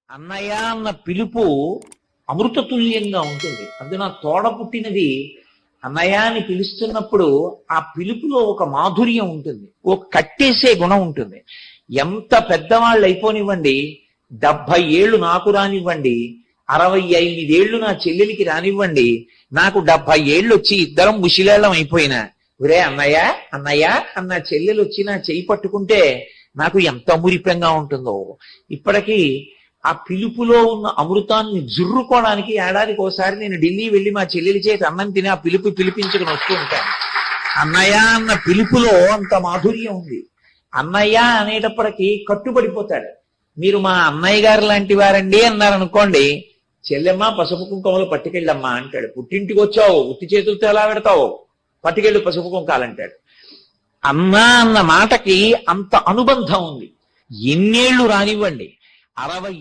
అన్నయ్య అన్న పిలుపు అమృతతుల్యంగా ఉంటుంది. అందున తోడ పుట్టినది అన్నయ్య అని పిలుస్తున్నప్పుడు ఆ పిలుపులో ఒక మాధుర్యం ఉంటుంది, ఒక కట్టేసే గుణం ఉంటుంది. ఎంత పెద్దవాళ్ళు అయిపోనివ్వండి, 70 ఏళ్ళు నాకు రానివ్వండి, 65 ఏళ్ళు నా చెల్లెలికి రానివ్వండి, నాకు 70 ఏళ్ళు వచ్చి ఇద్దరం ముషిలేళ్ళం అయిపోయినా, ఒరే అన్నయ్య అన్నయ్య అన్న చెల్లెలు వచ్చి నా చెయ్యి పట్టుకుంటే నాకు ఎంత మురిపెంగా ఉంటుందో. ఇప్పటికీ ఆ పిలుపులో ఉన్న అమృతాన్ని జుర్రుకోవడానికి ఏడాదికి ఒకసారి నేను ఢిల్లీ వెళ్ళి మా చెల్లెలి చేతి అన్నం తిని ఆ పిలుపు పిలిపించుకుని వస్తూ ఉంటాను. అన్నయ్య అన్న పిలుపులో అంత మాధుర్యం ఉంది. అన్నయ్య అనేటప్పటికీ కట్టుబడిపోతాడు. మీరు మా అన్నయ్య గారు లాంటి వారండి అన్నారనుకోండి, చెల్లెమ్మ పసుపు కుంకుమలు పట్టుకెళ్ళమ్మా అంటాడు. పుట్టింటికి వచ్చావు ఉత్తి చేతులతో ఎలా పెడతావు, పట్టుకెళ్ళు పసుపు కుంకాలంటాడు. అన్నా అన్న మాటకి అంత అనుబంధం ఉంది. ఎన్నేళ్లు రానివ్వండి, 60